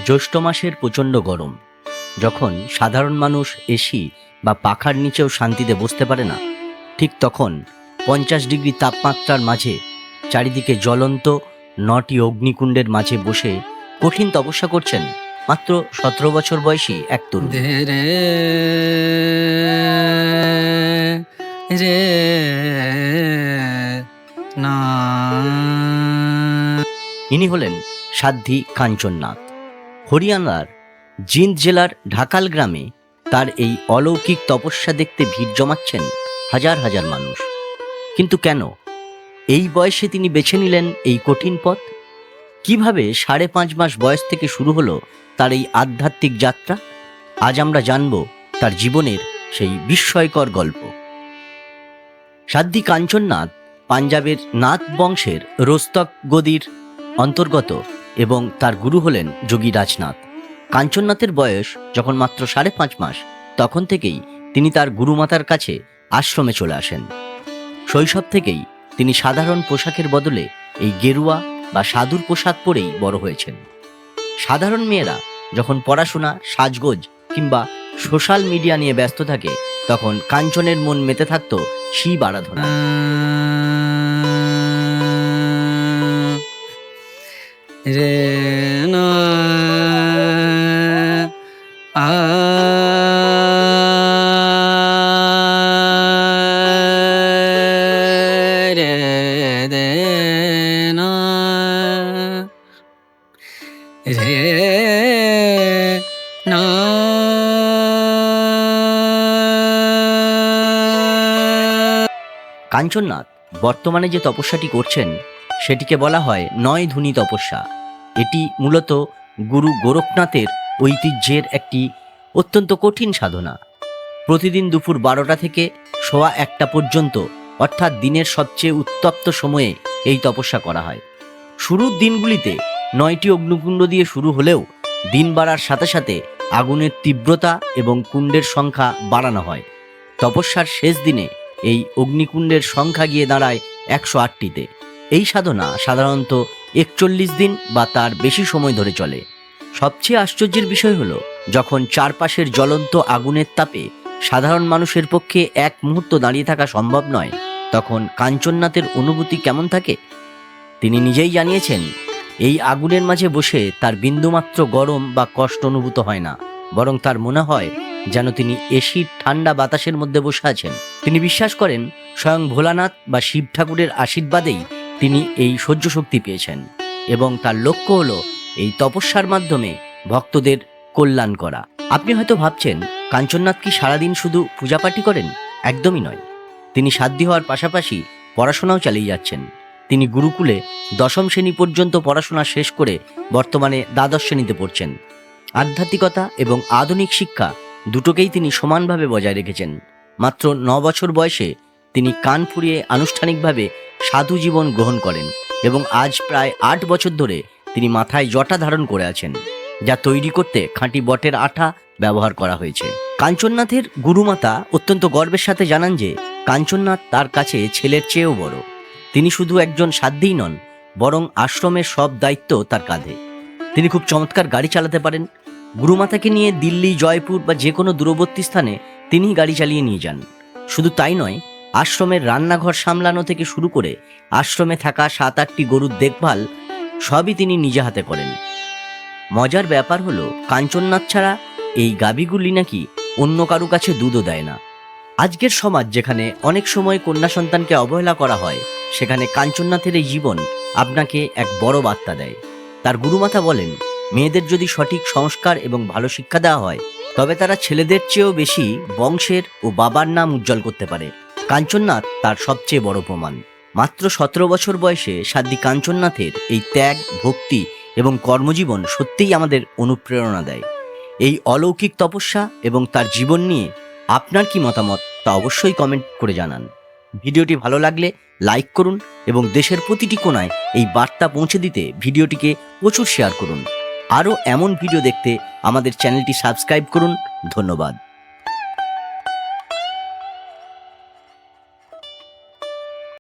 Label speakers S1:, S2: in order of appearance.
S1: জ্যৈষ্ঠ মাসের প্রচণ্ড গরম, যখন সাধারণ মানুষ এসি বা পাখার নিচেও শান্তিতে বসতে পারে না, ঠিক তখন 50 ডিগ্রি তাপমাত্রার মাঝে চারিদিকে জ্বলন্ত 9টি অগ্নিকুণ্ডের মাঝে বসে কঠিন তপস্যা করছেন মাত্র 17 বছর বয়সী এক তরুণ। ইনি হলেন সাধ্বী কাঞ্চননাথ। হরিয়ানার জিন্দ জেলার ঢাকাল গ্রামে তার এই অলৌকিক তপস্যা দেখতে ভিড় জমাচ্ছেন হাজার হাজার মানুষ। কিন্তু কেন এই বয়সে তিনি বেছে নিলেন এই কঠিন পথ? কিভাবে 5.5 মাস বয়স থেকে শুরু হলো তার এই আধ্যাত্মিক যাত্রা? আজ আমরা জানব তার জীবনের সেই বিস্ময়কর গল্প। সাধ্বী কাঞ্চননাথ পাঞ্জাবের নাথ বংশের রোস্তক গদির অন্তর্গত এবং তার গুরু হলেন যোগী রাজনাথ। কাঞ্চননাথের বয়স যখন মাত্র 5.5 মাস, তখন থেকেই তিনি তার গুরুমাতার কাছে আশ্রমে চলে আসেন। শৈশব থেকেই তিনি সাধারণ পোশাকের বদলে এই গেরুয়া বা সাধুর পোশাক পরেই বড় হয়েছেন। সাধারণ মেয়েরা যখন পড়াশোনা, সাজগোজ কিংবা সোশ্যাল মিডিয়া নিয়ে ব্যস্ত থাকে, তখন কাঞ্চনের মন মেতে থাকত শিব আরাধনা। কাঞ্চননাথ বর্তমানে যে তপস্যাটি করছেন সেটিকে বলা হয় 9 ধুনি তপস্যা। এটি মূলত গুরু গোরখনাথের ঐতিহ্যের একটি অত্যন্ত কঠিন সাধনা। প্রতিদিন দুপুর 12টা থেকে 1:15 পর্যন্ত, অর্থাৎ দিনের সবচেয়ে উত্তপ্ত সময়ে এই তপস্যা করা হয়। শুরুর দিনগুলিতে 9টি অগ্নিকুণ্ড দিয়ে শুরু হলেও দিন বাড়ার সাথে সাথে আগুনের তীব্রতা এবং কুণ্ডের সংখ্যা বাড়ানো হয়। তপস্যার শেষ দিনে এই অগ্নিকুণ্ডের সংখ্যা গিয়ে দাঁড়ায় 108টিতে। এই সাধনা সাধারণত 41 দিন বা তার বেশি সময় ধরে চলে। সবচেয়ে আশ্চর্যের বিষয় হলো, যখন চারপাশের জ্বলন্ত আগুনের তাপে সাধারণ মানুষের পক্ষে এক মুহূর্ত দাঁড়িয়ে থাকা সম্ভব নয়, তখন কাঞ্চননাথের অনুভূতি কেমন থাকে তিনি নিজেই জানিয়েছেন। এই আগুনের মাঝে বসে তার বিন্দুমাত্র গরম বা কষ্ট অনুভূত হয় না, বরং তার মনে হয় যেন তিনি এসির ঠান্ডা বাতাসের মধ্যে বসে আছেন। তিনি বিশ্বাস করেন স্বয়ং ভোলানাথ বা শিব ঠাকুরের আশীর্বাদেই তিনি এই সহ্য শক্তি পেয়েছেন এবং তার লক্ষ্য হলো এই তপস্যার মাধ্যমে ভক্তদের কল্যাণ করা। আপনি হয়তো ভাবছেন, কাঞ্চননাথ কি সারাদিন শুধু পূজাপাঠই করেন? একদমই নয়। তিনি সাধ্বী হওয়ার পাশাপাশি পড়াশোনাও চালিয়ে যাচ্ছেন। তিনি গুরুকুলে 10ম শ্রেণী পর্যন্ত পড়াশোনা শেষ করে বর্তমানে দ্বাদশ শ্রেণীতে পড়ছেন। আধ্যাত্মিকতা এবং আধুনিক শিক্ষা দুটোকেই তিনি সমানভাবে বজায় রেখেছেন। মাত্র 9 বছর বয়সে তিনি কানপুরে আনুষ্ঠানিকভাবে সাধু জীবন গ্রহণ করেন এবং আজ প্রায় 8 বছর ধরে তিনি মাথায় জটা ধারণ করে আছেন, যা তৈরি করতে খাঁটি বটের আঠা ব্যবহার করা হয়েছে। কাঞ্চননাথের গুরুমাতা অত্যন্ত গর্বের সাথে জানান যে কাঞ্চননাথ তার কাছে ছেলের চেয়েও বড়। তিনি শুধু একজন সাধ্যই নন, বরং আশ্রমের সব দায়িত্ব তার কাঁধে। তিনি খুব চমৎকার গাড়ি চালাতে পারেন। গুরুমাতাকে নিয়ে দিল্লি, জয়পুর বা যে কোনো দূরবর্তী স্থানে তিনি গাড়ি চালিয়ে নিয়ে যান। শুধু তাই নয়, আশ্রমের রান্নাঘর সামলানো থেকে শুরু করে আশ্রমে থাকা 7-8টি গরুর দেখভাল সবই তিনি নিজে হাতে করেন। মজার ব্যাপার হলো, কাঞ্চননাথ ছাড়া এই গাভীগুলি নাকি অন্য কারো কাছে দুধও দেয় না। আজকের সমাজ যেখানে অনেক সময় কন্যা সন্তানকে অবহেলা করা হয়, সেখানে কাঞ্চননাথের এই জীবন আপনাকে এক বড় বার্তা দেয়। তার গুরুমাতা বলেন, মেয়েদের যদি সঠিক সংস্কার এবং ভালো শিক্ষা দেওয়া হয়, তবে তারা ছেলেদের চেয়েও বেশি বংশের ও বাবার নাম উজ্জ্বল করতে পারে। কাঞ্চননাথ তার সবচেয়ে বড় প্রমাণ। মাত্র 17 বছর বয়সে সাধ্বী কাঞ্চননাথের এই ত্যাগ, ভক্তি এবং কর্মজীবন সত্যিই আমাদের অনুপ্রেরণা দেয়। এই অলৌকিক তপস্যা এবং তার জীবন নিয়ে আপনার কি মতামত তা অবশ্যই কমেন্ট করে জানান। ভিডিওটি ভালো লাগলে লাইক করুন এবং দেশের প্রতিটি কোণায় এই বার্তা পৌঁছে দিতে ভিডিওটিকে প্রচুর শেয়ার করুন। আরও এমন ভিডিও দেখতে আমাদের চ্যানেলটি সাবস্ক্রাইব করুন। ধন্যবাদ।